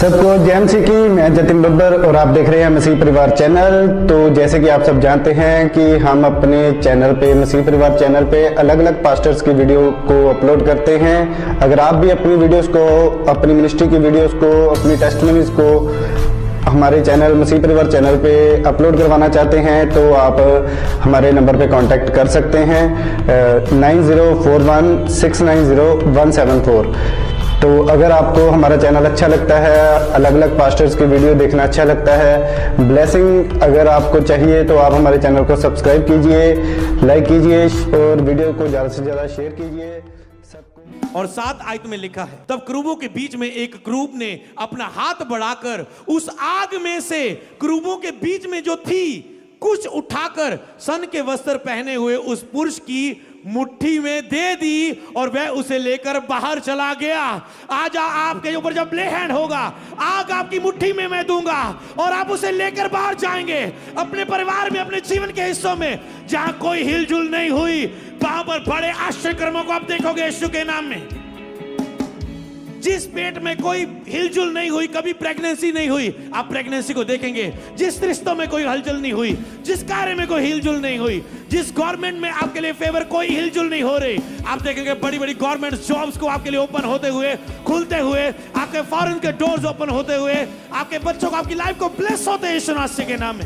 सबको जय मसीह की। मैं जतिन बब्बर और आप देख रहे हैं मसीह परिवार चैनल। तो जैसे कि आप सब जानते हैं कि हम अपने चैनल पे, मसीह परिवार चैनल पे अलग अलग पास्टर्स की वीडियो को अपलोड करते हैं। अगर आप भी अपनी वीडियोस को, अपनी मिनिस्ट्री की वीडियोस को, अपनी टेस्टिमनीज को हमारे चैनल मसीह परिवार चैनल पे अपलोड करवाना चाहते हैं तो आप हमारे नंबर पे कांटेक्ट कर सकते हैं 9041690174। तो अगर आपको हमारा चैनल अच्छा लगता है, अलग अलग पास्टर्स की वीडियो देखना अच्छा लगता है, ब्लेसिंग अगर आपको चाहिए तो आप हमारे चैनल को सब्सक्राइब कीजिए, लाइक कीजिए और वीडियो को ज़्यादा से ज़्यादा शेयर कीजिए सबको। और 7 आयत में लिखा है, तब क्रूबों के बीच में एक क्रूब ने अपना हाथ बढ़ाकर उस आग में से क्रूबों के बीच में जो थी कुछ उठाकर सन के वस्त्र पहने हुए उस पुरुष की मुट्ठी में दे दी और वह उसे लेकर बाहर चला गया। आज आपके ऊपर जब ले हैंड होगा, आग आपकी मुट्ठी में मैं दूंगा और आप उसे लेकर बाहर जाएंगे अपने परिवार में, अपने जीवन के हिस्सों में जहां कोई हिलजुल नहीं हुई, वहां पर बड़े आश्चर्य कर्मों को आप देखोगे यीशु के नाम में। जिस पेट में कोई हिलजुल नहीं हुई, कभी प्रेगनेंसी नहीं हुई, आप प्रेगनेंसी को देखेंगे। जिस रिश्तों में कोई हलचल नहीं हुई, जिस कार्य में कोई हिलजुल नहीं हुई, जिस गवर्नमेंट में आपके लिए फेवर कोई हिलजुल नहीं हो रही, आप देखेंगे बड़ी बड़ी गवर्नमेंट जॉब्स को आपके लिए ओपन होते हुए, खुलते हुए, आपके फॉरेन के डोर्स ओपन होते हुए, आपके बच्चों को, आपकी लाइफ को ब्लेस होते हैं यीशु मसीह के नाम में।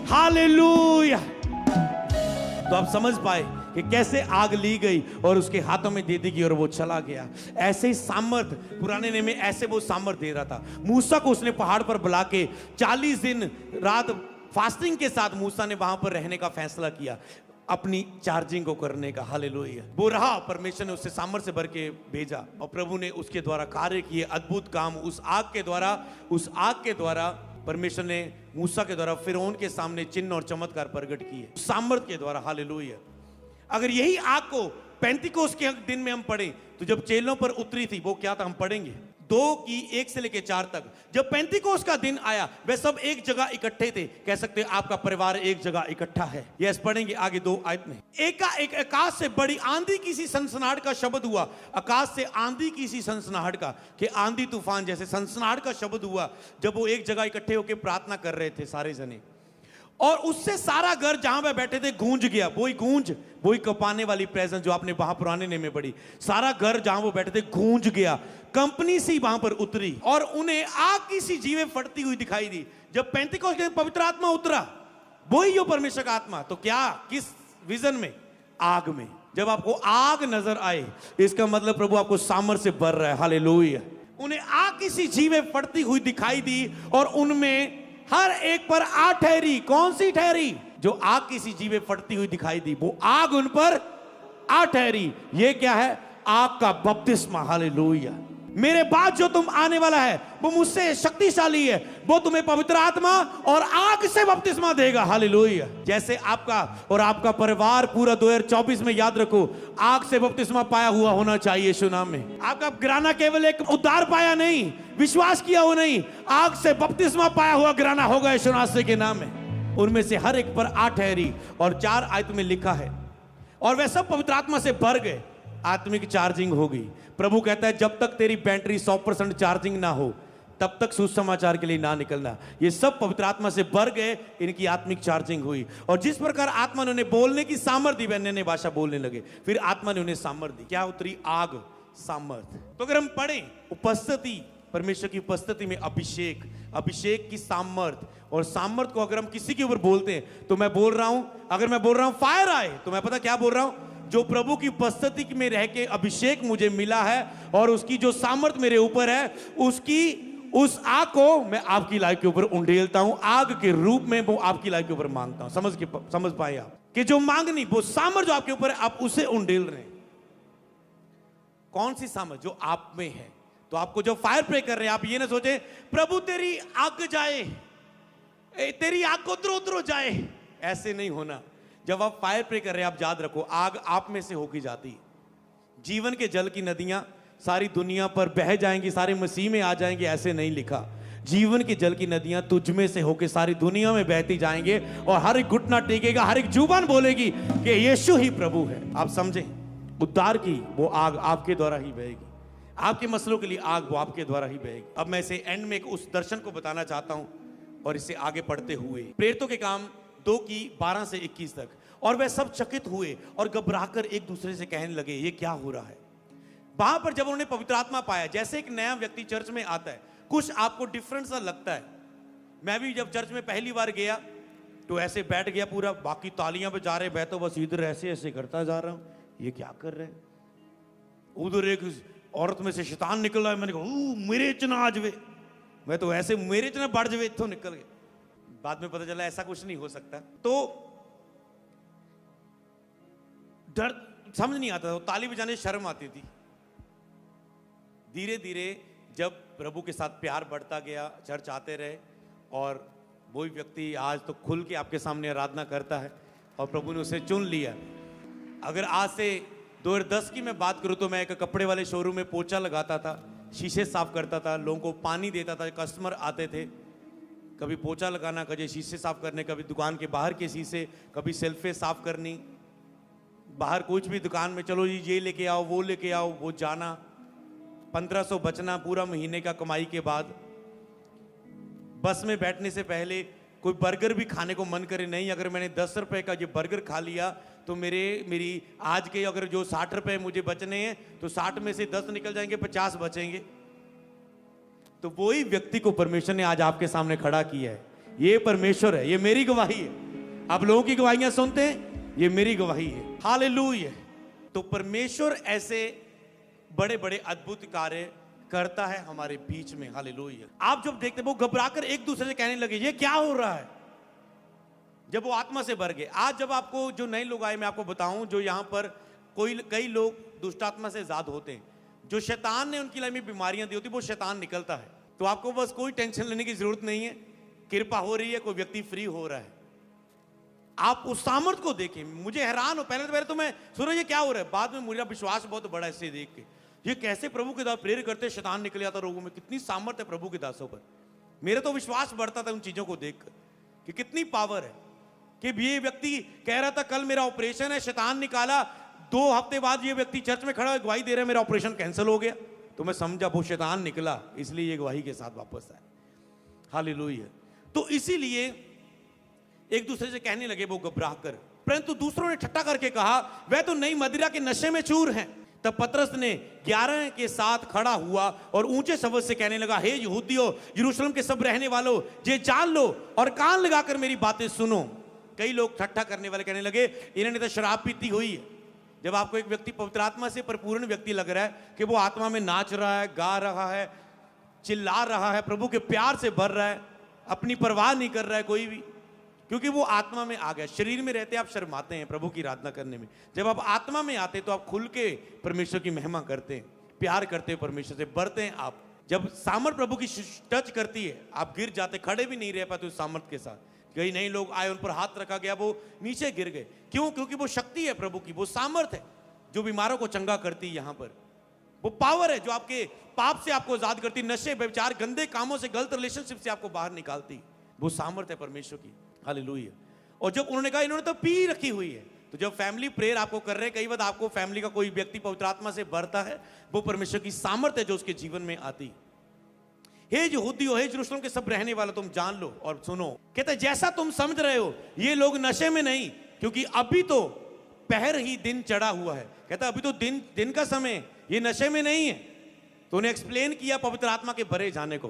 हालेलुया। तो आप समझ पाए कि कैसे आग ली गई और उसके हाथों में दे दी गई और वो चला गया। ऐसे ही सामर्थ पुराने नेम में ऐसे वो सामर्थ दे रहा था। मूसा को उसने पहाड़ पर बुला के 40 दिन रात फास्टिंग के साथ मूसा ने वहां पर रहने का फैसला किया, अपनी चार्जिंग को करने का। हालेलुया। वो रहा, परमेश्वर ने उससे सामर्थ से भर के भेजा और प्रभु ने उसके द्वारा कार्य किए, अद्भुत काम। उस आग के द्वारा परमेश्वर ने मूसा के द्वारा फिरौन के सामने चिन्ह और चमत्कार प्रकट किए, सामर्थ के द्वारा। हालेलुया। अगर यही आग को पेंतिकोस्त के दिन में हम पढ़ें तो जब चेलों पर उतरी थी, वो क्या था हम पढ़ेंगे 2 की 1 से लेकर 4 तक। जब पेंतिकोस्त का दिन आया वे सब एक जगह इकट्ठे थे। कह सकते हैं आपका परिवार एक जगह इकट्ठा है। यस, पढ़ेंगे आगे 2 आयत में। एक आकाश से बड़ी आंधी की सी सनसनाहट का शब्द हुआ। आकाश से आंधी की सी सनसनाहट का, कि आंधी तूफान जैसे सनसनाहट का शब्द हुआ जब वो एक जगह इकट्ठे होकर प्रार्थना कर रहे थे सारे जने। और उससे सारा घर जहां वे बैठे थे गूंज गया। वही कपाने वाली प्रेजेंस जो आपने वहां पुराने नेम में पढ़ी। सारा घर जहां वो बैठे थे गूंज गया। कंपनी सी वहां पर उतरी और उन्हें आग की सी जीवें फटती हुई दिखाई दी। जब पेंतिकोस्त के दिन पवित्र आत्मा उतरा, वही जो परमेश्वर का आत्मा, तो क्या किस विजन में? आग में। जब आपको आग नजर आए इसका मतलब प्रभु आपको सामर्थ से भर रहा है। हालेलुया। उन्हें आग की सी जीवें फटती हुई दिखाई दी और उनमें हर एक पर आग ठहरी। कौन सी ठहरी? जो आग की सी जीवें फटती हुई दिखाई दी, वो आग उन पर आ ठहरी। ये क्या है? आग का बपतिस्मा। हालेलुया। मेरे बाद जो तुम आने वाला है वो मुझसे शक्तिशाली है, वो तुम्हें पवित्र आत्मा और आग से बपतिस्मा देगा। हालेलुया। जैसे आपका और आपका परिवार पूरा 2024 में, याद रखो, आग से बपतिस्मा पाया हुआ होना चाहिए यीशु नाम में। आपका घराना केवल एक उद्धार पाया नहीं, विश्वास किया हो नहीं, आग से बपतिस्मा पाया हुआ घराना होगा यीशु मसीह के नाम में। उनमें से हर एक पर आग ठहरी। और 4 आयत में लिखा है, और वे सब पवित्र आत्मा से भर गए। आत्मिक चार्जिंग हो गई। प्रभु कहता है जब तक तेरी बैटरी 100% चार्जिंग ना हो तब तक सुसमाचार के लिए ना निकलना। ये सब पवित्र आत्मा से भर गए, इनकी आत्मिक चार्जिंग हुई। और जिस प्रकार आत्मा ने उन्हें बोलने की सामर्थ दी, वे अन्य भाषा बोलने लगे। फिर आत्मा ने उन्हें सामर्थ दी। क्या उतरी? आग, सामर्थ। तो अगर हम पढ़ें उपस्थिति, परमेश्वर की उपस्थिति में अभिषेक की सामर्थ, और सामर्थ को अगर हम किसी के ऊपर बोलते हैं तो मैं बोल रहा हूं, अगर मैं बोल रहा हूं फायर आए, तो मैं पता क्या बोल रहा हूं? जो प्रभु की उपस्थिति में रह के अभिषेक मुझे मिला है और उसकी जो सामर्थ मेरे ऊपर है, उस आग को मैं आपकी लाइफ के ऊपर उंडेलता हूं। आग के रूप में वो आपकी लाइफ के ऊपर मांगता हूं। समझ पाए आप कि जो मांगनी, वो सामर्थ जो आपके ऊपर है, आप उसे उंडेल रहे हैं। कौन सी सामर्थ? जो आप में है। तो आपको जो फायर प्रे कर रहे हैं, आप ये ना सोचे प्रभु तेरी आग जाए, तेरी आग को उतरो जाए। ऐसे नहीं होना। जब आप फायर प्रे कर रहे हैं, आप याद रखो आग आप में से होके जाती है। जीवन के जल की नदियां सारी दुनिया पर बह जाएंगी, सारे मसीह में आ जाएंगे, ऐसे नहीं लिखा। जीवन के जल की नदियां तुझ में से होके सारी दुनिया में बहती जाएंगे और हर एक घुटना टेकेगा, हर एक जुबान बोलेगी कि यीशु ही प्रभु है। आप समझें, उद्धार की वो आग आपके द्वारा ही बहेगी। आपके मसलों के लिए आग वो आपके द्वारा ही बहेगी। अब मैं इसे एंड में एक उस दर्शन को बताना चाहता हूं और इसे आगे पढ़ते हुए प्रेरितों के काम 2 की 12 से 21 तक। और वह सब चकित हुए और घबराकर एक दूसरे से कहने लगे ये क्या हो रहा है। वहां पर जब उन्होंने पवित्र आत्मा पाया, जैसे एक नया व्यक्ति चर्च में आता है, कुछ आपको डिफरेंट सा लगता है। मैं भी जब चर्च में पहली बार गया तो ऐसे बैठ गया पूरा, बाकी तालियां बजा रहे, मैं तो बस इधर ऐसे ऐसे करता जा रहा हूं, ये क्या कर रहे हैं। उधर एक औरत में से शैतान निकल रहा है, मैंने कहा मेरे चना आज वे, मैं तो ऐसे मेरे चना बढ़ जावे इत्थों निकल गए। बाद में पता चला ऐसा कुछ नहीं हो सकता। तो डर समझ नहीं आता था, ताली बजाने शर्म आती थी। धीरे धीरे जब प्रभु के साथ प्यार बढ़ता गया, चर्च आते रहे, और वही व्यक्ति आज तो खुल के आपके सामने आराधना करता है और प्रभु ने उसे चुन लिया। अगर आज से 2010 की मैं बात करूं तो मैं एक कपड़े वाले शोरूम में पोछा लगाता था, शीशे साफ करता था, लोगों को पानी देता था, कस्टमर आते थे, कभी पोछा लगाना, कभी शीशे साफ करने, कभी दुकान के बाहर के शीशे, कभी सेल्फे साफ करनी, बाहर कुछ भी दुकान में चलो जी ये लेके आओ वो लेके आओ, वो जाना, 1500 बचना पूरा महीने का कमाई के बाद। बस में बैठने से पहले कोई बर्गर भी खाने को मन करे, नहीं अगर मैंने 10 रुपए का ये बर्गर खा लिया तो मेरी आज के अगर जो 60 रुपए मुझे बचने हैं तो 60 में से 10 निकल जाएंगे, 50 बचेंगे। तो वही व्यक्ति को परमेश्वर ने आज आपके सामने खड़ा किया है। ये परमेश्वर है, ये मेरी गवाही है। आप लोगों की गवाहियां सुनते हैं, ये मेरी गवाही है। हालेलुया। तो परमेश्वर ऐसे बड़े बड़े अद्भुत कार्य करता है हमारे बीच में। हालेलुया। आप जब देखते वो घबराकर एक दूसरे से कहने लगे ये क्या हो रहा है, जब वो आत्मा से भर गए। आज जब आपको जो नए लोग आए, मैं आपको बताऊं, जो यहां पर कई लोग दुष्ट आत्मा से आजाद होते हैं, जो शैतान ने उनकी लाइफ में बीमारियां दी होती, वो शैतान निकलता है। तो आपको बस कोई टेंशन लेने की जरूरत नहीं है, कृपा हो रही है, कोई व्यक्ति फ्री हो रहा है। आप उस सामर्थ्य को देखें। मुझे हैरान हो, पहले तो मैं सुनो ये क्या हो रहा है, बाद में मेरा विश्वास बहुत बड़ा इसे देख के, ये कैसे प्रभु के दास प्रेरित करते, शैतान निकल जाता लोगों में, कितनी सामर्थ्य है प्रभु के दासों पर। मेरा तो विश्वास बढ़ता था उन चीजों को देखकर कि कितनी पावर है। कि ये व्यक्ति कह रहा था कल मेरा ऑपरेशन है, शैतान निकाला, 2 हफ्ते बाद ये व्यक्ति चर्च में खड़ा गवाही दे रहा है मेरा ऑपरेशन कैंसिल हो गया। तो मैं समझा वो शैतान निकला, इसलिए ये गवाही के साथ वापस आए। हालेलुया। तो इसीलिए एक दूसरे से कहने लगे वो घबराकर, परंतु दूसरों ने ठट्ठा करके कहा वह तो नई मदिरा के नशे में चूर हैं। तब पतरस ने 11 के साथ खड़ा हुआ और ऊंचे शब्द से कहने लगा, हे यहूदियों, यरूशलेम के सब रहने वालों, ये जान लो और कान लगाकर मेरी बातें सुनो। कई लोग ठट्ठा करने वाले कहने लगे इन्होंने तो शराब पीती हुई है। जब आपको एक व्यक्ति पवित्र आत्मा से परिपूर्ण व्यक्ति लग रहा है कि वो आत्मा में नाच रहा है, गा रहा है, चिल्ला रहा है, प्रभु के प्यार से भर रहा है, अपनी परवाह नहीं कर रहा है कोई भी, क्योंकि वो आत्मा में आ गया। शरीर में रहते आप शर्माते हैं प्रभु की आराधना करने में, जब आप आत्मा में आते तो आप खुल के परमेश्वर की महिमा करते हैं, प्यार करते हैं, परमेश्वर से बढ़ते हैं। आप जब सामर्थ प्रभु की टच करती है आप गिर जाते, खड़े भी नहीं रह पाते उस सामर्थ के साथ। कई नए लोग आए, उन पर हाथ रखा गया, वो नीचे गिर गए। क्यों? क्योंकि वो शक्ति है प्रभु की, वो सामर्थ है जो बीमारों को चंगा करती है। यहाँ पर वो पावर है जो आपके पाप से आपको आजाद करती, नशे, व्यभिचार, गंदे कामों से, गलत रिलेशनशिप से आपको बाहर निकालती। वो सामर्थ है परमेश्वर की। हालेलुया। और जब उन्होंने कहा इन्होंने तो पी रखी हुई है, तो जब फैमिली प्रेयर आपको कर रहे हैं, कई बार आपको फैमिली का कोई व्यक्ति पवित्र आत्मा से भरता है, वो परमेश्वर की सामर्थ्य है जो उसके जीवन में आती। हे यहूदियों, हे यरूशलेम के सब रहने वालों, तुम जान लो और सुनो। कहते जैसा तुम समझ रहे हो ये लोग नशे में नहीं, क्योंकि अभी तो पहर ही दिन चढ़ा हुआ है। कहता अभी तो दिन का समय, ये नशे में नहीं है। तो उन्हें एक्सप्लेन किया पवित्र आत्मा के भरे जाने को।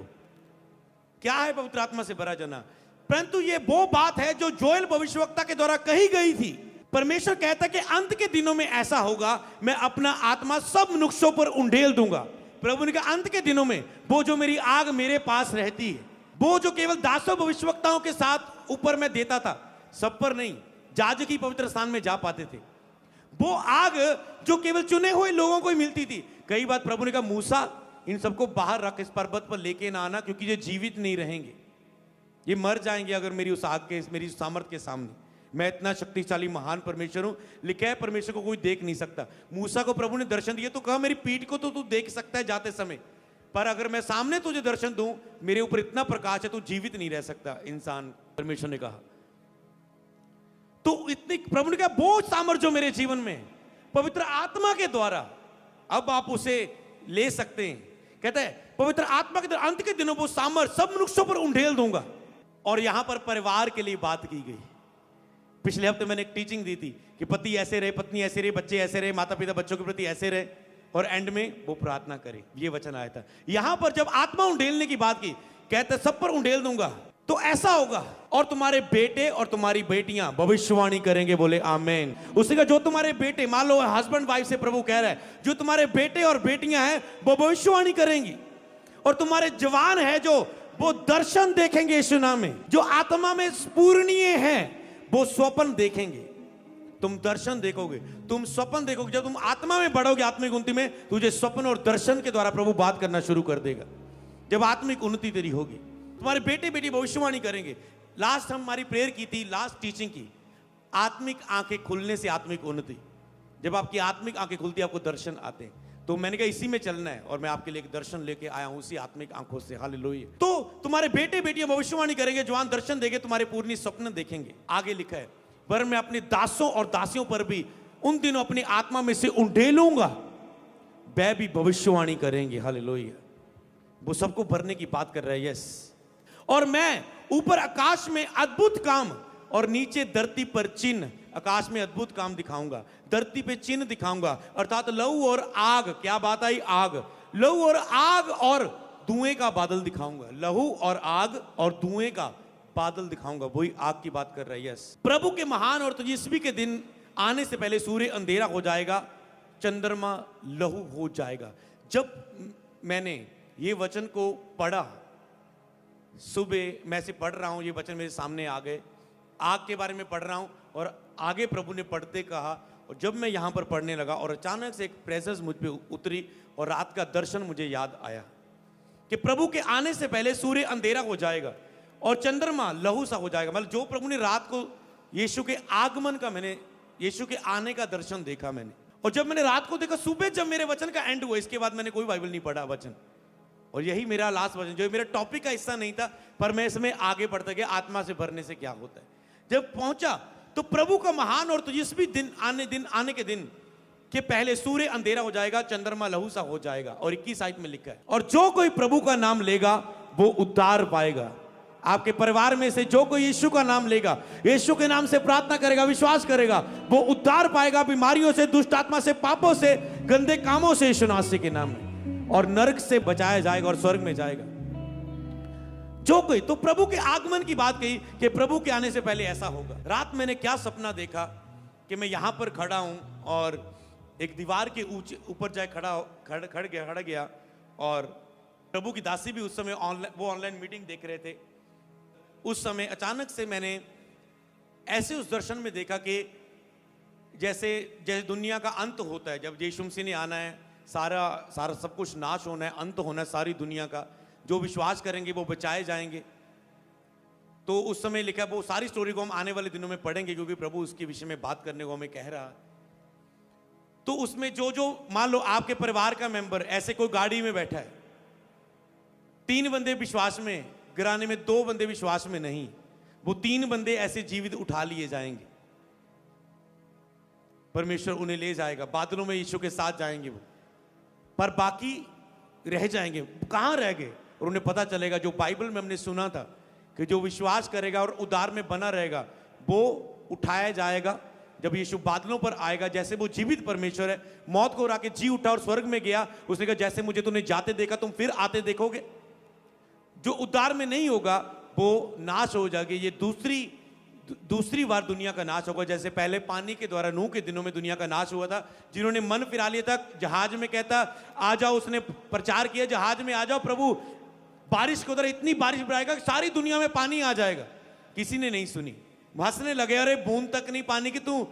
क्या है पवित्र आत्मा से भरा जाना? परंतु ये वो बात है जो जोएल भविष्यवक्ता के द्वारा कही गई थी। परमेश्वर कहता है कि अंत के दिनों में ऐसा होगा, मैं अपना आत्मा सब मनुष्यों पर उंडेल दूंगा। प्रभु ने कहा अंत के दिनों में वो जो मेरी आग मेरे पास रहती है, वो जो केवल दासों भविष्यवक्ताओं के साथ ऊपर मैं देता था, सब पर नहीं, जाजक ही पवित्र स्थान में जा पाते थे, वो आग जो केवल चुने हुए लोगों को ही मिलती थी। कई बार प्रभु ने कहा मूसा इन सबको बाहर रख, इस पर्वत पर लेके ना आना, क्योंकि ये जीवित नहीं रहेंगे, ये मर जाएंगे अगर मेरी उस आग के, मेरी सामर्थ के सामने। मैं इतना शक्तिशाली महान परमेश्वर हूं, लिखा है परमेश्वर को कोई देख नहीं सकता। मूसा को प्रभु ने दर्शन दिया तो कहा मेरी पीठ को तो तू देख सकता है जाते समय, पर अगर मैं सामने तुझे दर्शन दूं, मेरे ऊपर इतना प्रकाश है तू जीवित नहीं रह सकता इंसान, परमेश्वर ने कहा। तो इतनी प्रभु ने कहा बहुत सामर्थ्य जो मेरे जीवन में पवित्र आत्मा के द्वारा, अब आप उसे ले सकते हैं। कहता है पवित्र आत्मा के अंत के दिनों वो सामर्थ सब मनुष्यों पर उंडेल दूंगा। और यहां पर परिवार के लिए बात की गई। पिछले हफ्ते मैंने एक टीचिंग दी थी कि पति ऐसे रहे, पत्नी ऐसे रहे, बच्चे ऐसे रहे, माता पिता बच्चों के प्रति ऐसे रहे, और एंड में वो प्रार्थना करे। ये वचन आया था। यहां पर जब आत्मा उंडेलने की बात की, कहते सब पर उंडेल दूंगा, तो ऐसा होगा। और तुम्हारे बेटे और तुम्हारी बेटियां भविष्यवाणी करेंगे, बोले आमेन। उसने कहा जो तुम्हारे बेटे, मान लो हस्बैंड वाइफ से प्रभु कह रहा है, जो तुम्हारे बेटे और बेटियां हैं वो भविष्यवाणी करेंगी। और तुम्हारे जवान है जो, वो दर्शन देखेंगे यीशु नाम में। जो आत्मा में पूर्णीय हैं वो स्वप्न देखेंगे। तुम दर्शन देखोगे, तुम स्वप्न देखोगे। जब तुम आत्मा में बढ़ोगे, आत्मिक उन्नति में, तुझे स्वप्न और दर्शन के द्वारा प्रभु बात करना शुरू कर देगा। जब आत्मिक उन्नति तेरी होगी, तुम्हारे बेटे बेटी भविष्यवाणी करेंगे। लास्ट हम हमारी प्रेयर की थी, लास्ट टीचिंग की, आत्मिक आंखें खुलने से आत्मिक उन्नति। जब आपकी आत्मिक आंखें खुलती है, आपको दर्शन आते हैं। तो मैंने कहा इसी में चलना है, और मैं आपके लिए एक दर्शन लेके आया हूं उसी आत्मिक आंखों से। हालेलुया। तो तुम्हारे बेटे बेटियां भविष्यवाणी करेंगे, जवान दर्शन देंगे, तुम्हारे पूर्ण स्वप्न देखेंगे। आगे लिखा है, पर मैं अपने दासों और दासियों पर भी उन दिनों अपनी आत्मा में से उंडेलूंगा, वह भी भविष्यवाणी करेंगे। हालेलुया। वो सबको भरने की बात कर रहा है। यस। और मैं ऊपर आकाश में अद्भुत काम और नीचे धरती पर चिन्ह, आकाश में अद्भुत काम दिखाऊंगा, धरती पे चिन्ह दिखाऊंगा, अर्थात लहू और आग। क्या बात आई? आग, लहू और आग और धुएं का बादल दिखाऊंगा। लहू और आग और धुएं का बादल दिखाऊंगा। वही आग की बात कर रही है। यस। प्रभु के महान और तेजस्वी के दिन आने से पहले सूर्य अंधेरा हो जाएगा, चंद्रमा लहू हो जाएगा। जब मैंने ये वचन को पढ़ा, सुबह मैं से पढ़ रहा हूं, ये वचन मेरे सामने आ गए, आग के बारे में पढ़ रहा हूं, और आगे प्रभु ने पढ़ते कहा। और जब मैं यहां पर पढ़ने लगा, और अचानक से एक प्रेजेंस मुझ पे उतरी, और रात का दर्शन मुझे याद आया कि प्रभु के आने से पहले सूर्य अंधेरा हो जाएगा और चंद्रमा लहू सा हो जाएगा। मतलब जो प्रभु ने रात को यीशु के आगमन का, मैंने यीशु के आने का दर्शन देखा मैंने। और जब मैंने रात को देखा, सुबह जब मेरे वचन का एंड हुआ, इसके बाद मैंने कोई बाइबल नहीं पढ़ा वचन। और यही मेरा लास्ट वचन, जो मेरा टॉपिक का हिस्सा नहीं था, पर मैं इसमें आगे बढ़ता गया, आत्मा से भरने से क्या होता है। जब पहुंचा तो प्रभु का महान और तेजस्वी दिन आने के दिन के पहले सूर्य अंधेरा हो जाएगा, चंद्रमा लहू सा हो जाएगा। और 21 आयत में लिखा है, और जो कोई प्रभु का नाम लेगा वो उद्धार पाएगा। आपके परिवार में से जो कोई यीशु का नाम लेगा, यीशु के नाम से प्रार्थना करेगा, विश्वास करेगा, वो उद्धार पाएगा बीमारियों से, दुष्ट आत्मा से, पापों से, गंदे कामों से, यीशु नासरी के नाम में, और नरक से बचाया जाएगा और स्वर्ग में जाएगा। जो कोई, तो प्रभु के आगमन की बात कही कि प्रभु के आने से पहले ऐसा होगा। रात मैंने क्या सपना देखा कि मैं यहां पर खड़ा हूं और एक दीवार के ऊपर जाए खड़ा गया, और प्रभु की दासी भी उस समय ऑनलाइन मीटिंग देख रहे थे। उस समय अचानक से मैंने ऐसे उस दर्शन में देखा कि जैसे दुनिया का अंत होता है, जब यीशु मसीह ने आना है, सारा सब कुछ नाश होना है, अंत होना है सारी दुनिया का। जो विश्वास करेंगे वो बचाए जाएंगे। तो उस समय लिखा, वो सारी स्टोरी को हम आने वाले दिनों में पढ़ेंगे, क्योंकि प्रभु उसके विषय में बात करने को हमें कह रहा। तो उसमें जो मान लो आपके परिवार का मेंबर ऐसे कोई गाड़ी में बैठा है, 3 बंदे विश्वास में गिराने में, 2 बंदे विश्वास में नहीं, वो 3 बंदे ऐसे जीवित उठा लिए जाएंगे। परमेश्वर उन्हें ले जाएगा, बादलों में यीशु के साथ जाएंगे वो, पर बाकी रह जाएंगे। कहां रह गए? और उन्हें पता चलेगा, जो बाइबल में हमने सुना था कि जो विश्वास करेगा और उद्धार में बना रहेगा वो उठाया जाएगा जब यीशु बादलों पर आएगा। जैसे वो जीवित परमेश्वर है, मौत को हरा के जी उठा और स्वर्ग में गया, उसने कहा जैसे मुझे तुमने जाते देखा तुम फिर आते देखोगे। जो उद्धार में नहीं होगा वो नाश हो जाएगी। ये दूसरी बार दुनिया का नाश होगा। जैसे पहले पानी के द्वारा नूह के दिनों में दुनिया का नाश हुआ था, जिन्होंने मन फिरा लिया था, जहाज में कहता आ जाओ, उसने प्रचार किया जहाज में आ जाओ, प्रभु बारिश के द्वारा इतनी बारिश बढ़ाएगा कि सारी दुनिया में पानी आ जाएगा। किसी ने नहीं सुनी, हंसने लगे, अरे बूंद तक नहीं पानी की, तू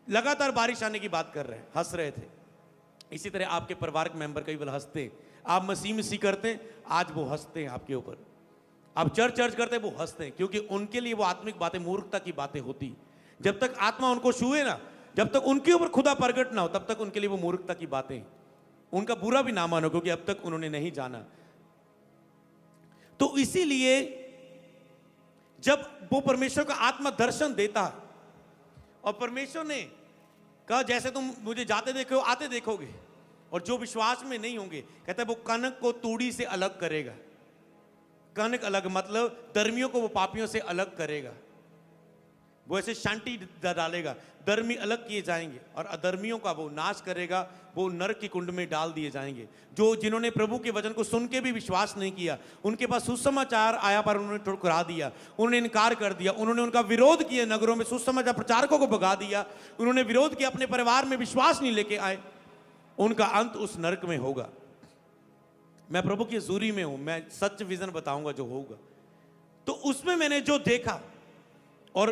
लगातार बारिश आने की बात कर रहे हैं, हंस रहे थे। इसी तरह आपके परिवार के मेंबर कई बार हंसते हैं, आप मसीह करते हैं, आज वो हंसते हैं आपके ऊपर। आप चर्च करते हैं, वो हंसते हैं, क्योंकि उनके लिए वो आत्मिक बातें मूर्खता की बातें होती। जब तक आत्मा उनको छुए ना, जब तक उनके ऊपर खुदा प्रकट ना हो, तब तक उनके लिए वो मूर्खता की बातें। उनका बुरा भी ना मानो, क्योंकि अब तक उन्होंने नहीं जाना। तो इसीलिए जब वो परमेश्वर का आत्मा दर्शन देता, और परमेश्वर ने कहा जैसे तुम मुझे जाते देखो आते देखोगे, और जो विश्वास में नहीं होंगे, कहता है वो कनक को तूड़ी से अलग करेगा। कनक अलग मतलब धर्मियों को वो पापियों से अलग करेगा, वो ऐसे शांति डालेगा। धर्मी अलग किए जाएंगे और अधर्मियों का वो नाश करेगा, वो नरक की कुंड में डाल दिए जाएंगे। जो जिन्होंने प्रभु के वचन को सुन के भी विश्वास नहीं किया, उनके पास सुसमाचार आया पर उन्होंने ठुकरा दिया, उन्होंने इनकार कर दिया, उन्होंने उनका विरोध किया, नगरों में सुसमाचार प्रचारकों को भगा दिया, उन्होंने विरोध किया, अपने परिवार में विश्वास नहीं लेके आए, उनका अंत उस नरक में होगा। मैं प्रभु की हजूरी में हूं, मैं सच विजन बताऊंगा जो होगा। तो उसमें मैंने जो देखा और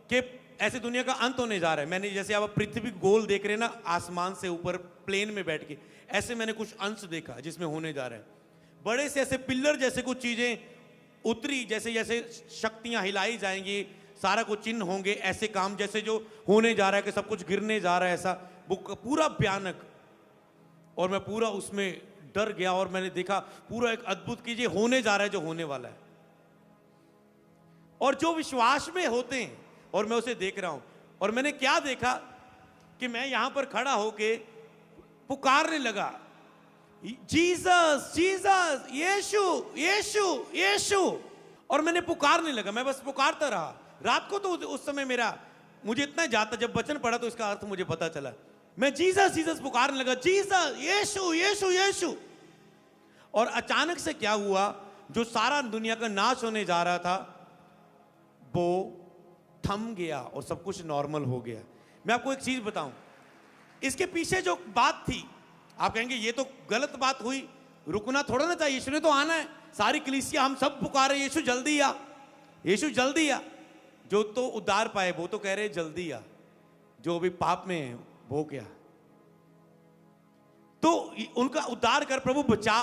कि ऐसे दुनिया का अंत होने जा रहा है। मैंने जैसे आप पृथ्वी गोल देख रहे हैं ना, आसमान से ऊपर प्लेन में बैठ के, ऐसे मैंने कुछ अंश देखा जिसमें होने जा रहा है। बड़े से ऐसे पिल्लर जैसे कुछ चीजें उतरी, जैसे जैसे शक्तियां हिलाई जाएंगी, सारा कुछ चिन्ह होंगे, ऐसे काम जैसे जो होने जा रहा है कि सब कुछ गिरने जा रहा है, ऐसा वो पूरा भयानक। और मैं पूरा उसमें डर गया और मैंने देखा पूरा एक अद्भुत कीजिए होने जा रहा है जो होने वाला है। और जो विश्वास में होते हैं, और मैं उसे देख रहा हूं, और मैंने क्या देखा कि मैं यहां पर खड़ा होके पुकारने लगा, जीसस जीसस, यीशु यीशु यीशु। और मैंने पुकारने लगा, मैं बस पुकारता रहा। रात को तो उस समय मुझे इतना जाता, जब वचन पढ़ा तो इसका अर्थ मुझे पता चला। मैं जीसस जीसस पुकारने लगा, जीसस यीशु यीशु यीशु। और अचानक से क्या हुआ, जो सारा दुनिया का नाश होने जा रहा था वो थम गया और सब कुछ नॉर्मल हो गया। मैं आपको एक चीज बताऊं, इसके पीछे जो बात थी, आप कहेंगे ये तो गलत बात हुई, रुकना थोड़ा ना चाहिए, यीशु ने तो आना है। सारी कलीसिया हम सब पुकारे यीशु जल्दी आ, यीशु जल्दी आ। जो तो उद्धार पाए वो तो कह रहे जल्दी आ, जो अभी पाप में है वो क्या। तो उनका उद्धार कर प्रभु बचा,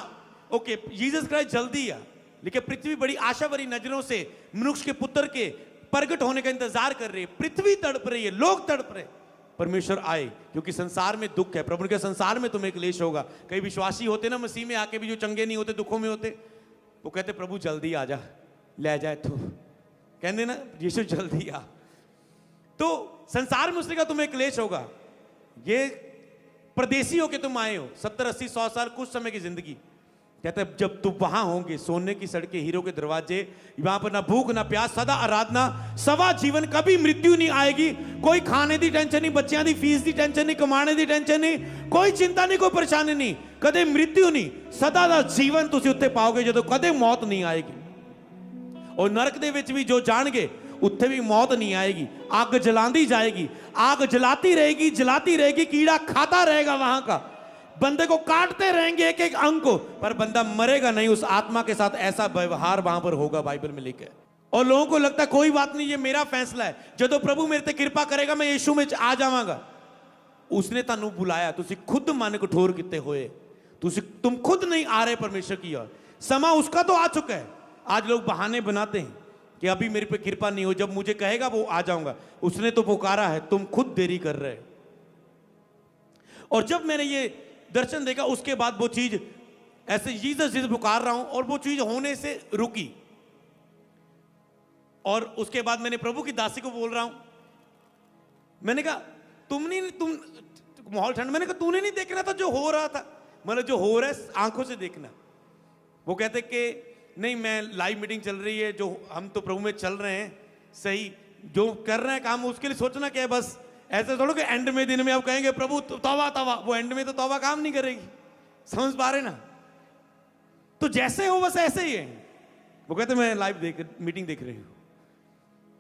ओके जीसस क्राइस्ट जल्दी आ। लेकिन पृथ्वी बड़ी आशा भरी नजरों से मनुष्य के पुत्र के प्रकट होने का इंतजार कर रही है। पृथ्वी तड़प रही है, लोग तड़प रहे, परमेश्वर आए, क्योंकि संसार में दुख है। प्रभु के संसार में तुम्हें क्लेश होगा। कई विश्वासी होते ना मसीह में आके भी जो चंगे नहीं होते, दुखों में होते, वो कहते प्रभु जल्दी आ जा, ले जाए तू, कहते ना यीशु जल्दी आ। तो संसार में उसने कहा तुम्हें क्लेश होगा, ये परदेसी होके तुम आए हो, 70 80 100 साल कुछ समय की जिंदगी। कहते हैं जब तुम वहां होंगे, सोने की सड़कें, हीरो के दरवाजे, वहां पर ना भूख ना प्यास, सदा आराधना, सवा जीवन, कभी मृत्यु नहीं आएगी। कोई खाने की टेंशन नहीं, बच्चों की फीस की टेंशन नहीं, कमाने की टेंशन नहीं, कोई चिंता नहीं, कोई परेशानी नहीं, कदे मृत्यु नहीं, सदा का जीवन तुम उत्ते पाओगे जो कदे मौत नहीं आएगी। और नरक दे विच भी जो जाएंगे उत्थे भी मौत नहीं आएगी। आग जलाती जाएगी, आग जलाती रहेगी, कीड़ा खाता रहेगा, वहां का बंदे को काटते रहेंगे एक एक अंग को, पर बंदा मरेगा नहीं। उस आत्मा के साथ ऐसा व्यवहार वहां पर होगा, बाइबल में लिखा है। और लोगों को लगता है कोई बात नहीं, ये मेरा फैसला है, जो प्रभु मेरे ते कृपा करेगा मैं यीशु में आ जावांगा। उसने तानू बुलाया, तुसी खुद मन कठोर किते होए, तुम खुद नहीं आ रहे परमेश्वर की ओर। समा उसका तो आ चुका है। आज लोग बहाने बनाते हैं कि अभी मेरे पे कृपा नहीं हो, जब मुझे कहेगा वो आ जाऊंगा। उसने तो पुकारा है, तुम खुद देरी कर रहे। और जब मैंने ये दर्शन देखा, उसके बाद वो चीज ऐसे जीसस जीसस पुकार रहा हूं और वो चीज होने से रुकी। और उसके बाद मैंने प्रभु की दासी को बोल रहा हूं, मैंने कहा तुम माहौल ठंड, मैंने कहा तूने नहीं देखना था जो हो रहा था, मतलब जो हो रहा है आंखों से देखना। वो कहते कि नहीं, मैं लाइव मीटिंग चल रही है, जो हम तो प्रभु में चल रहे हैं, सही जो कर रहे हैं काम, उसके लिए सोचना क्या है। बस ऐसे थोड़ा कि एंड में दिन में आप कहेंगे प्रभु तौबा तौबा, वो एंड में तो तौबा काम नहीं करेगी, समझ पा रहे ना। तो जैसे हो बस ऐसे ही है। वो कहते मैं लाइव मीटिंग देख रही हूं,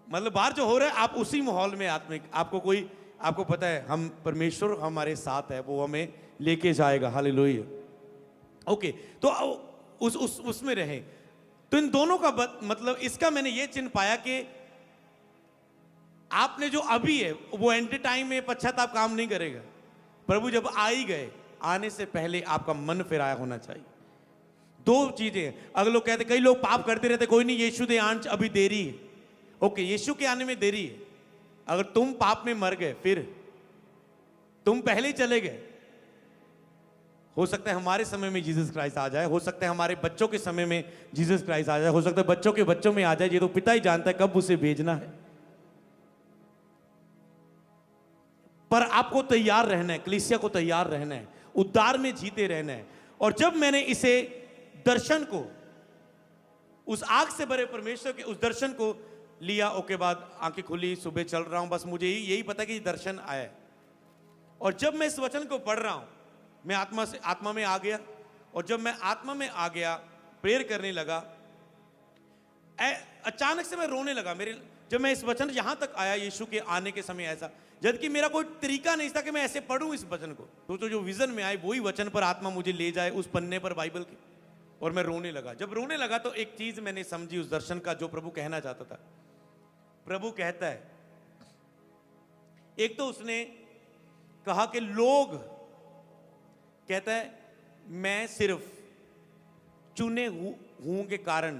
मतलब बाहर जो हो रहा है आप उसी माहौल में आत्मिक, आपको पता है हम परमेश्वर हमारे साथ है, वो हमें लेके जाएगा। हालेलुया। ओके, तो उसमें रहे। तो इन दोनों का मतलब इसका मैंने ये चिन्ह पाया कि आपने जो अभी है वो एंड टाइम में पश्चाताप काम नहीं करेगा। प्रभु जब आ ही गए, आने से पहले आपका मन फिराया होना चाहिए। दो चीजें, अगर लोग कहते, कई लोग पाप करते रहते, कोई नहीं यीशु दे आंच अभी देरी है। ओके, यीशु के आने में देरी है। अगर तुम पाप में मर गए, फिर तुम पहले ही चले गए। हो सकता है हमारे समय में जीसस क्राइस्ट आ जाए, हो सकता है हमारे बच्चों के समय में जीसस क्राइस्ट आ जाए, हो सकता है बच्चों के बच्चों में आ जाए। ये तो पिता ही जानता है कब उसे भेजना है। पर आपको तैयार रहना है, कलीसिया को तैयार रहना है। उद्धार में जीते रहना है। और जब मैंने इसे दर्शन को, उस आग से भरे परमेश्वर के उस दर्शन को लिया, उसके बाद आंखें खुली, सुबह चल रहा हूं, बस मुझे यही पता कि दर्शन आया है। और जब मैं इस वचन को पढ़ रहा हूं, मैं आत्मा में आ गया। और जब मैं आत्मा में आ गया, प्रेयर करने लगा, अचानक से मैं रोने लगा। जब मैं इस वचन यहां तक आया, यीशु के आने के समय ऐसा, जबकि मेरा कोई तरीका नहीं था कि मैं ऐसे पढ़ूं इस वचन को। तो जो विजन में आए वही वचन पर आत्मा मुझे ले जाए, उस पन्ने पर बाइबल के, और मैं रोने लगा। जब रोने लगा तो एक चीज मैंने समझी उस दर्शन का, जो प्रभु कहना चाहता था। प्रभु कहता है, एक तो उसने कहा कि लोग, कहता है मैं सिर्फ चुने हुओं के कारण,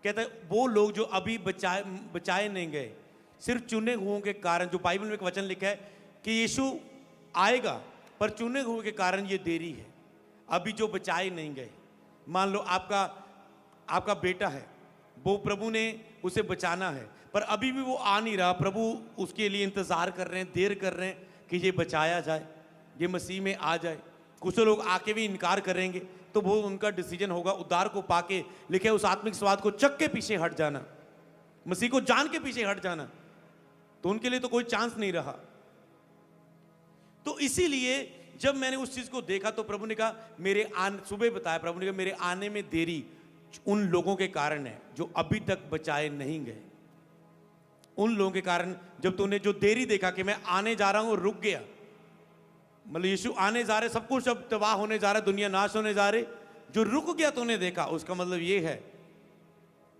कहता है वो लोग जो अभी बचाए नहीं गए, सिर्फ चुने हुओं के कारण, जो बाइबल में एक वचन लिखा है कि यीशु आएगा पर चुने हुए के कारण ये देरी है, अभी जो बचाए नहीं गए। मान लो आपका बेटा है, वो प्रभु ने उसे बचाना है, पर अभी भी वो आ नहीं रहा। प्रभु उसके लिए इंतजार कर रहे हैं, देर कर रहे हैं कि ये बचाया जाए, ये मसीह में आ जाए। कुछ लोग आके भी इनकार करेंगे, तो वो उनका डिसीजन होगा उद्धार को पाके, लिखे उस आत्मिक स्वाद को चक के पीछे हट जाना, मसीह को जान के पीछे हट जाना, तो उनके लिए तो कोई चांस नहीं रहा। तो इसीलिए जब मैंने उस चीज को देखा तो प्रभु ने कहा, सुबह बताया प्रभु ने कहा, मेरे आने में देरी उन लोगों के कारण है जो अभी तक बचाए नहीं गए। उन लोगों के कारण, जब तूने जो देरी देखा कि मैं आने जा रहा हूं और रुक गया, मतलब यीशु आने जा रहे, सब कुछ अब तबाह होने जा रहा है, दुनिया नाश होने जा रही, जो रुक गया तूने देखा, उसका मतलब यह है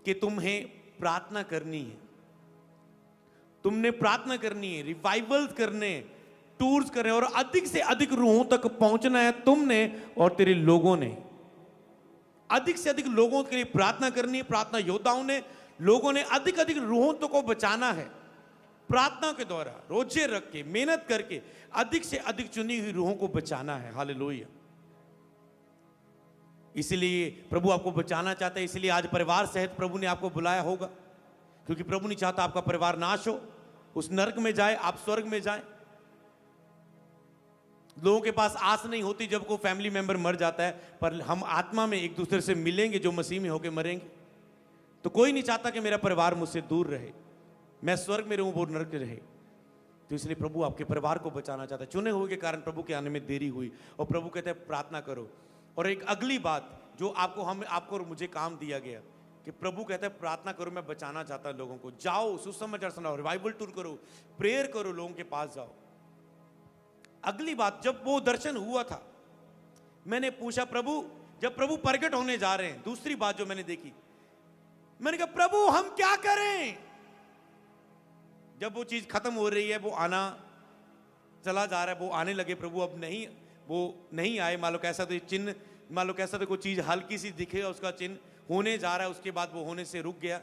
कि तुम्हें प्रार्थना करनी है, तुमने प्रार्थना करनी है, रिवाइवल करने, टूर्स करने, और अधिक से अधिक रूहों तक पहुंचना है तुमने और तेरे लोगों ने। अधिक से अधिक लोगों के लिए प्रार्थना करनी है, प्रार्थना योद्धाओं ने, लोगों ने अधिक अधिक रूहों तक को बचाना है। प्रार्थना के द्वारा रोजे रख के, मेहनत करके अधिक से अधिक चुनी हुई रूहों को बचाना है। हालेलुया। इसलिए प्रभु आपको बचाना चाहता है, इसलिए आज परिवार सहित प्रभु ने आपको बुलाया होगा, क्योंकि प्रभु नहीं चाहता आपका परिवार नाश हो, उस नरक में जाए, आप स्वर्ग में जाए। लोगों के पास आस नहीं होती जब कोई फैमिली मेंबर मर जाता है, पर हम आत्मा में एक दूसरे से मिलेंगे, जो मसीह में होकर मरेंगे। तो कोई नहीं चाहता कि मेरा परिवार मुझसे दूर रहे, मैं स्वर्ग में रहूं, वो नरक रहे। तो इसलिए प्रभु आपके परिवार को बचाना चाहता है। चुने हुए के कारण प्रभु के आने में देरी हुई, और प्रभु कहते हैं प्रार्थना करो। और एक अगली बात जो आपको और मुझे काम दिया गया, कि प्रभु कहते हैं प्रार्थना करो, मैं बचाना चाहता हूं लोगों को। जाओ, सुसमाचार सुनाओ, रिवाइवल टूर करो, प्रेयर करो, लोगों के पास जाओ। अगली बात, जब वो दर्शन हुआ था, मैंने पूछा प्रभु, जब प्रभु प्रकट होने जा रहे हैं, दूसरी बात जो मैंने देखी, मैंने कहा प्रभु हम क्या करें? जब वो चीज खत्म हो रही है, वो आना चला जा रहा है, वो आने लगे प्रभु, अब नहीं, वो नहीं आए। मान लो कैसा तो चिन्ह, मान लो कैसा तो कोई चीज हल्की सी दिखेगा, उसका चिन्ह होने जा रहा है, उसके बाद वो होने से रुक गया।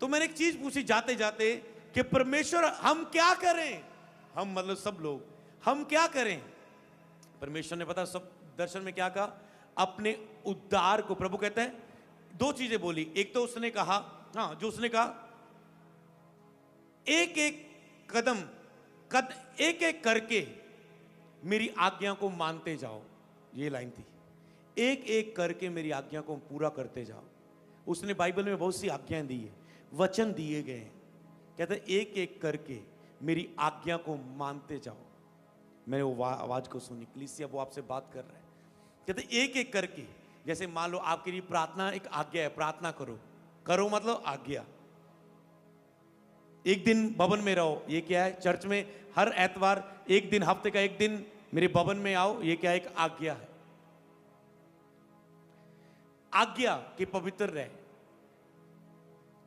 तो मैंने एक चीज पूछी जाते जाते कि परमेश्वर हम क्या करें? हम मतलब सब लोग, हम क्या करें? परमेश्वर ने पता सब दर्शन में क्या कहा, अपने उद्धार को। प्रभु कहते हैं दो चीजें बोली, एक तो उसने कहा, जो उसने कहा एक एक कदम एक एक करके मेरी आज्ञा को मानते जाओ, ये लाइन थी, एक एक करके मेरी आज्ञा को पूरा करते जाओ। उसने बाइबल में बहुत सी आज्ञाएं दी है, वचन दिए गए हैं, कहते हैं एक एक करके मेरी आज्ञा को मानते जाओ। मैंने वो आवाज को सुनी, कलीसिया वो आपसे बात कर रहा है, कहते एक एक करके। जैसे मान लो आपके लिए प्रार्थना एक आज्ञा है, प्रार्थना करो, करो मतलब आज्ञा। एक दिन भवन में रहो, ये क्या है? चर्च में हर एतवार एक दिन, हफ्ते का एक दिन मेरे भवन में आओ, ये क्या है? एक आज्ञा है। आज्ञा कि पवित्र रहे,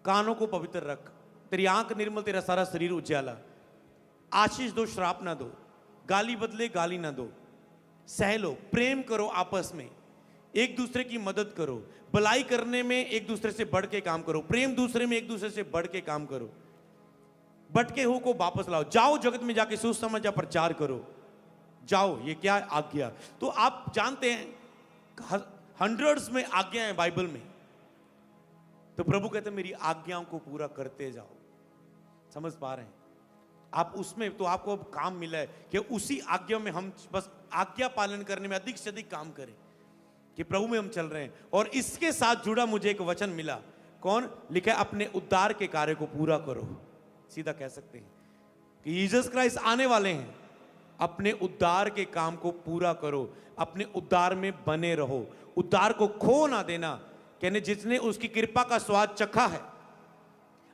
कानों को पवित्र रख, तेरी आंख निर्मल, तेरा सारा शरीर उजाला, आशीष दो श्राप ना दो, गाली बदले गाली ना दो, सह लो, प्रेम करो आपस में, एक दूसरे की मदद करो, भलाई करने में एक दूसरे से बढ़ के काम करो, प्रेम दूसरे में एक दूसरे से बढ़ के काम करो, भटके हो को वापस लाओ, जाओ जगत में जाके सुसमाचार प्रचार करो, जाओ। ये क्या है? आज्ञा। तो आप जानते हैं हंड्रेड्स में आज्ञा है बाइबल में, तो प्रभु कहते हैं मेरी आज्ञाओं को पूरा करते जाओ। समझ पा रहे हैं? आप उसमें, तो आपको अब काम मिला है कि उसी आज्ञा में हम बस आज्ञा पालन करने में अधिक से अधिक काम करें, कि प्रभु में हम चल रहे हैं। और इसके साथ जुड़ा मुझे एक वचन मिला, कौन लिखा है? अपने उद्धार के कार्य को पूरा करो। सीधा कह सकते हैं कि जीसस क्राइस्ट आने वाले हैं, अपने उद्धार के काम को पूरा करो, अपने उद्धार में बने रहो, उद्धार को खो ना देना। कहने जिसने उसकी कृपा का स्वाद चखा है,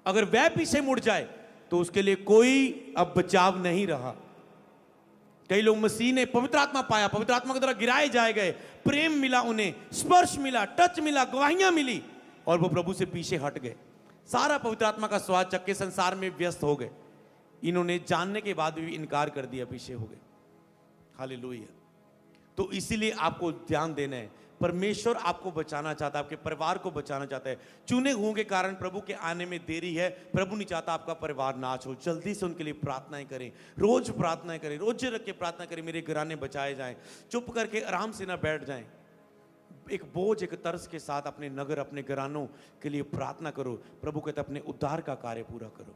अगर वह पीछे मुड़ जाए तो उसके लिए कोई अब बचाव नहीं रहा। कई लोग मसीह ने पवित्र आत्मा पाया, पवित्र आत्मा की तरह गिराए जाए गए, प्रेम मिला, उन्हें स्पर्श मिला, टच मिला, गवाहियां मिली, और वो प्रभु से पीछे हट गए। सारा पवित्र आत्मा का स्वाद चख के संसार में व्यस्त हो गए। इन्होंने जानने के बाद भी इनकार कर दिया, पीछे हो गए। हालेलुया। तो इसीलिए आपको ध्यान देना है, परमेश्वर आपको बचाना चाहता है, आपके परिवार को बचाना चाहता है। चुने हुओं के कारण प्रभु के आने में देरी है। प्रभु नहीं चाहता आपका परिवार नाश हो। जल्दी से उनके लिए प्रार्थनाएं करें, रोज प्रार्थनाएं करें, रोज रख के प्रार्थना करें, मेरे घराने बचाए जाएं। चुप करके आराम से ना बैठ जाएं, एक बोझ, एक तरस के साथ अपने नगर, अपने घरानों के लिए प्रार्थना करो। प्रभु कहता है अपने उद्धार का कार्य पूरा करो।